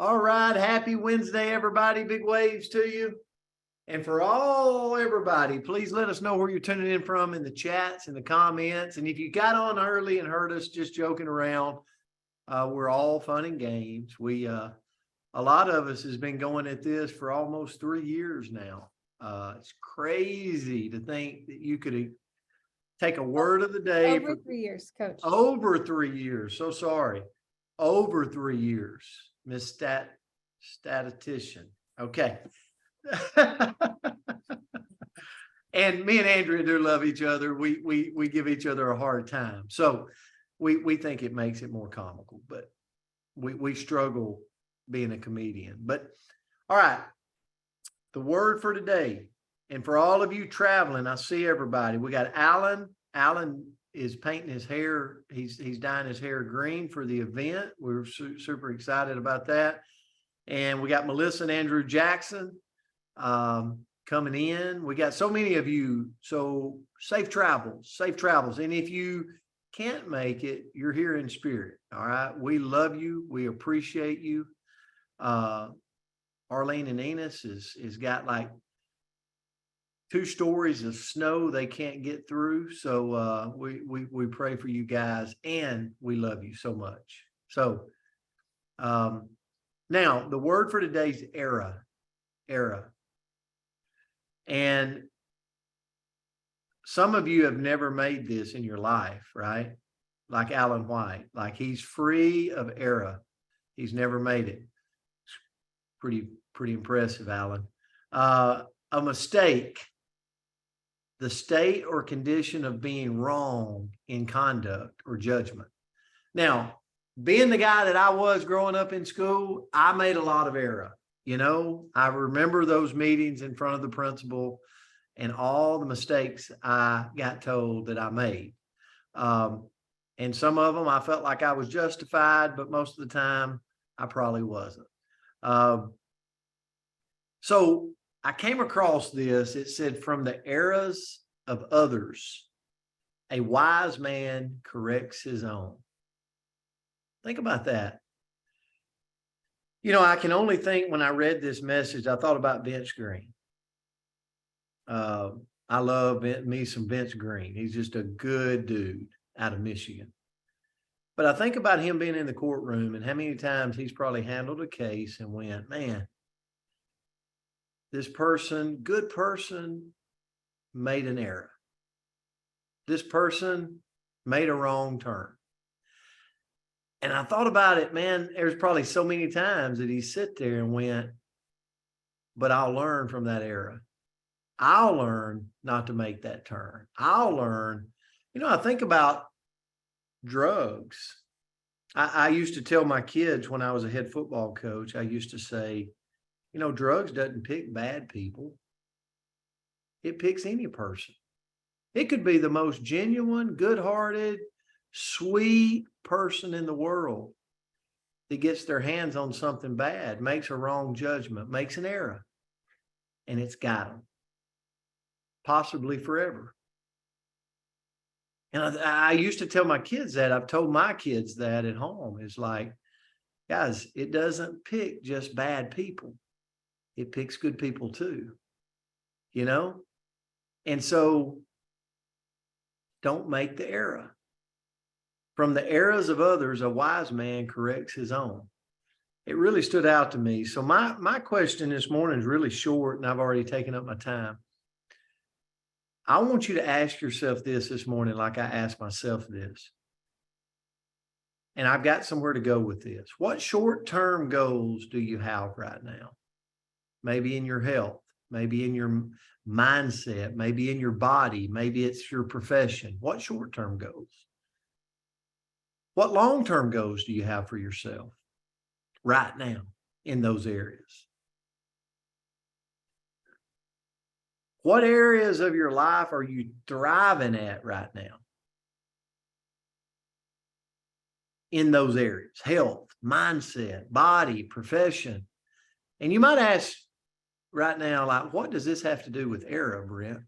All right. Happy Wednesday, everybody. Big waves to you. And for everybody, please let us know where you're tuning in from in the chats and the comments. And if you got on early and heard us just joking around, we're all fun and games. A lot of us has been going at this for almost 3 years now. It's crazy to think that you could take a word of the day. Over 3 years, Coach. Over 3 years. So sorry. Over 3 years. Miss Statistician. Okay. And me and Andrea do love each other. We give each other a hard time. So we think it makes it more comical, but we struggle being a comedian. But all right. The word for today, and for all of you traveling, I see everybody. We got Alan. Alan is painting his hair. He's dyeing his hair green for the event. We're super excited about that. And we got Melissa and Andrew Jackson coming in. We got so many of you. So safe travels. And if you can't make it, you're here in spirit. All right. We love you. We appreciate you. Arlene and Enos is got like 2 stories of snow they can't get through. So we pray for you guys, and we love you so much. So now the word for today's era. And some of you have never made this in your life, right? Like Alan White, like he's free of era. He's never made it. Pretty impressive, Alan. A mistake. The state or condition of being wrong in conduct or judgment. Now, being the guy that I was growing up in school, I made a lot of error. You know, I remember those meetings in front of the principal and all the mistakes I got told that I made. And some of them I felt like I was justified, but most of the time I probably wasn't. So I came across this. It said, from the errors of others, a wise man corrects his own. Think about that. You know, I can only think when I read this message, I thought about Vince Green. I love me some Vince Green. He's just a good dude out of Michigan. But I think about him being in the courtroom and how many times he's probably handled a case and went, man, this person, good person, made an error. This person made a wrong turn. And I thought about it, man, there's probably so many times that he sit there and went, but I'll learn from that error. I'll learn not to make that turn. I'll learn, you know, I think about drugs. I used to tell my kids when I was a head football coach, I used to say, you know, drugs doesn't pick bad people. It picks any person. It could be the most genuine, good-hearted, sweet person in the world that gets their hands on something bad, makes a wrong judgment, makes an error, and it's got them, possibly forever. And I used to tell my kids that. I've told my kids that at home. It's like, guys, it doesn't pick just bad people. It picks good people too, you know? And so don't make the error. From the errors of others, a wise man corrects his own. It really stood out to me. So my question this morning is really short, and I've already taken up my time. I want you to ask yourself this morning, like I asked myself this. And I've got somewhere to go with this. What short-term goals do you have right now? Maybe in your health, maybe in your mindset, maybe in your body, maybe it's your profession. What short-term goals? What long-term goals do you have for yourself right now in those areas? What areas of your life are you thriving at right now? In those areas, health, mindset, body, profession. And you might ask right now, like, what does this have to do with error, Brent?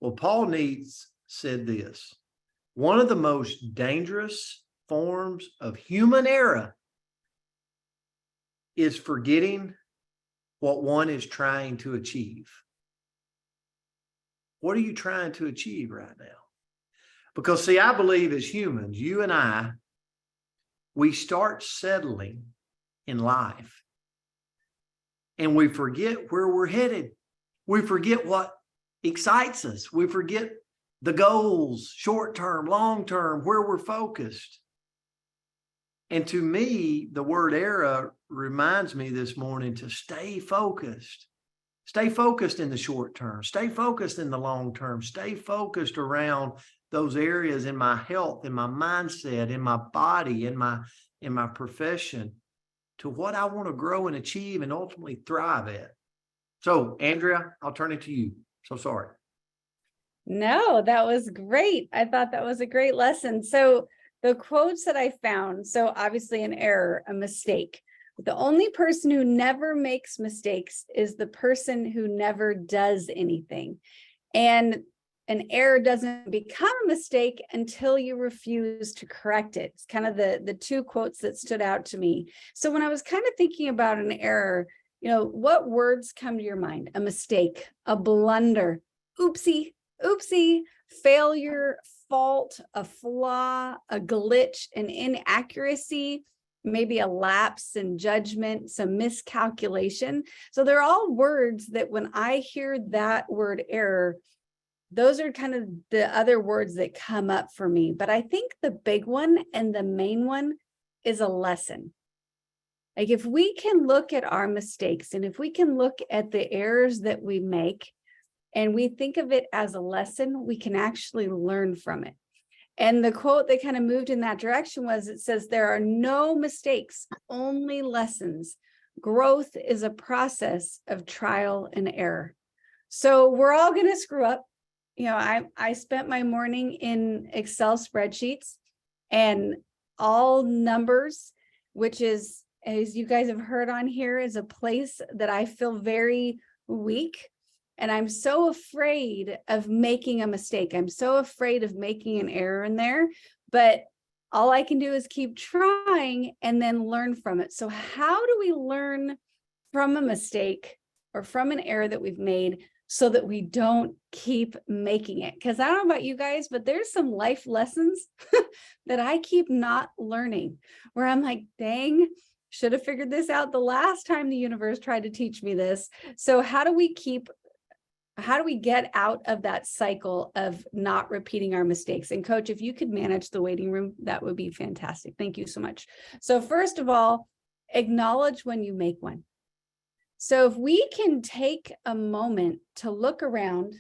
Well, Paul Needs said this: one of the most dangerous forms of human error is forgetting what one is trying to achieve. What are you trying to achieve right now? Because, see, I believe as humans, you and I, we start settling in life and we forget where we're headed. We forget what excites us. We forget the goals, short term, long term, where we're focused. And to me, the word era reminds me this morning to stay focused. Stay focused in the short term. Stay focused in the long term. Stay focused around those areas in my health, in my mindset, in my body, in my profession, to what I want to grow and achieve and ultimately thrive at. So, Andrea, I'll turn it to you. So sorry. No, that was great. I thought that was a great lesson. So the quotes that I found, so obviously an error, a mistake. The only person who never makes mistakes is the person who never does anything. And an error doesn't become a mistake until you refuse to correct it. It's kind of the two quotes that stood out to me. So when I was kind of thinking about an error, what words come to your mind? A mistake, a blunder, oopsie, failure, fault, a flaw, a glitch, an inaccuracy, maybe a lapse in judgment, some miscalculation. So they're all words that when I hear that word error, those are kind of the other words that come up for me. But I think the big one and the main one is a lesson. Like if we can look at our mistakes and if we can look at the errors that we make and we think of it as a lesson, we can actually learn from it. And the quote that kind of moved in that direction was, it says, there are no mistakes, only lessons. Growth is a process of trial and error. So we're all going to screw up. I spent my morning in Excel spreadsheets and all numbers, which is, as you guys have heard on here, is a place that I feel very weak. And I'm so afraid of making a mistake. I'm so afraid of making an error in there, but all I can do is keep trying and then learn from it. So how do we learn from a mistake or from an error that we've made so that we don't keep making it? Because I don't know about you guys, but there's some life lessons that I keep not learning where I'm like, dang, should have figured this out the last time the universe tried to teach me this. So how do we get out of that cycle of not repeating our mistakes? And Coach, if you could manage the waiting room, that would be fantastic. Thank you so much. So first of all, acknowledge when you make one. So if we can take a moment to look around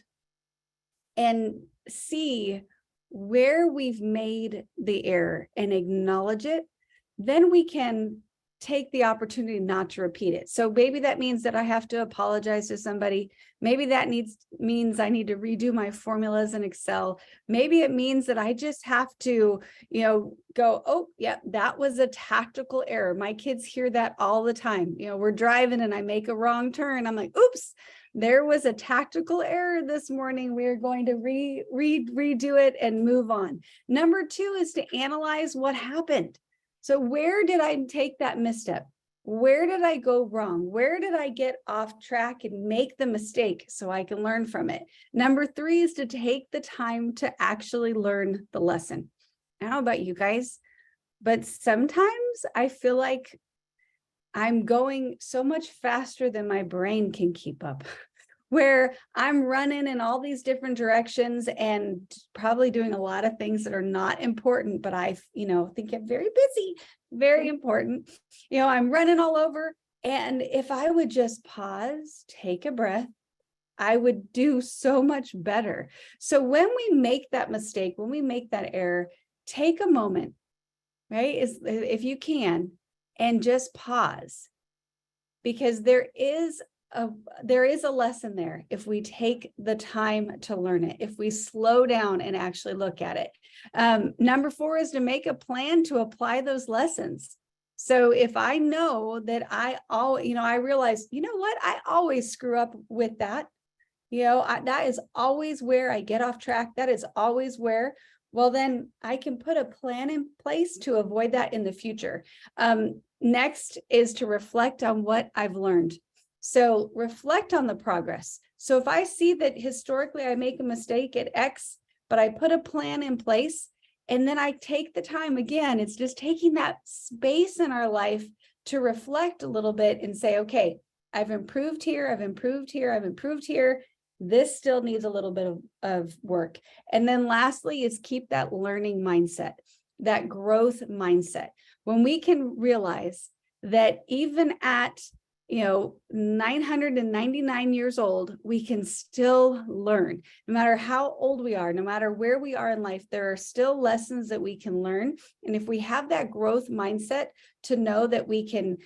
and see where we've made the error and acknowledge it, then we can take the opportunity not to repeat it. So maybe that means that I have to apologize to somebody. Maybe that means I need to redo my formulas in Excel. Maybe it means that I just have to, go, oh, yeah, that was a tactical error. My kids hear that all the time. We're driving and I make a wrong turn. I'm like, oops, there was a tactical error this morning. We're going to redo it and move on. Number two is to analyze what happened. So where did I take that misstep? Where did I go wrong? Where did I get off track and make the mistake so I can learn from it? Number three is to take the time to actually learn the lesson. I don't know about you guys, but sometimes I feel like I'm going so much faster than my brain can keep up. Where I'm running in all these different directions and probably doing a lot of things that are not important, but I, think I'm very busy, very important. I'm running all over. And if I would just pause, take a breath, I would do so much better. So when we make that mistake, when we make that error, take a moment, right? If you can, and just pause, because there is a lesson there if we take the time to learn it, if we slow down and actually look at it. Number four is to make a plan to apply those lessons. So if I know that I realize, I always screw up with that. That is always where I get off track. That is always where well, then I can put a plan in place to avoid that in the future. Next is to reflect on what I've learned. So reflect on the progress. So if I see that historically I make a mistake at X, but I put a plan in place, and then I take the time, again, it's just taking that space in our life to reflect a little bit and say, okay, I've improved here, I've improved here, I've improved here. This still needs a little bit of work. And then lastly is keep that learning mindset, that growth mindset. When we can realize that even at 999 years old, we can still learn. No matter how old we are, no matter where we are in life, there are still lessons that we can learn. And if we have that growth mindset to know that we can,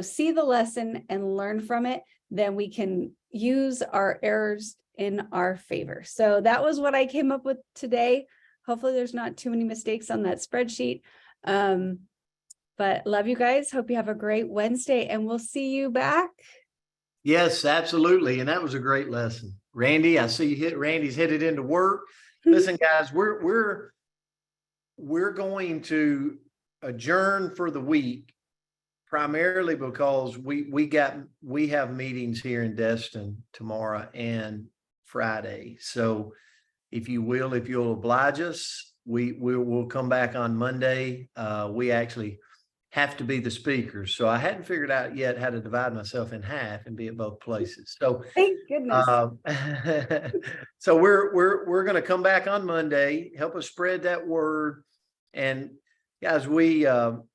see the lesson and learn from it, then we can use our errors in our favor. So that was what I came up with today. Hopefully there's not too many mistakes on that spreadsheet. But love you guys. Hope you have a great Wednesday, and we'll see you back. Yes, absolutely. And that was a great lesson. Randy, I see Randy's headed into work. Listen, guys, we're going to adjourn for the week, primarily because we have meetings here in Destin tomorrow and Friday. So if you'll oblige us, we'll come back on Monday. We actually have to be the speakers. So I hadn't figured out yet how to divide myself in half and be at both places. So thank goodness. So we're going to come back on Monday, help us spread that word. And guys, we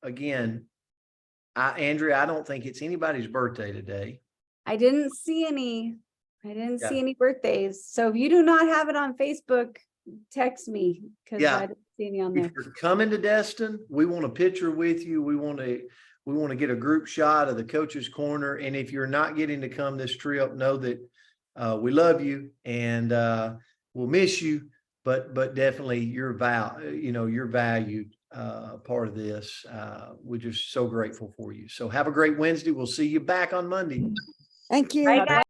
again, Andrea, I don't think it's anybody's birthday today. I didn't see any birthdays. So if you do not have it on Facebook, text me because I didn't see any on there. If you're coming to Destin, we want a picture with you. We want to get a group shot of the Coach's Corner. And if you're not getting to come this trip, know that we love you and we'll miss you, but definitely you're valued part of this. We're just so grateful for you. So have a great Wednesday. We'll see you back on Monday. Thank you. Bye, guys.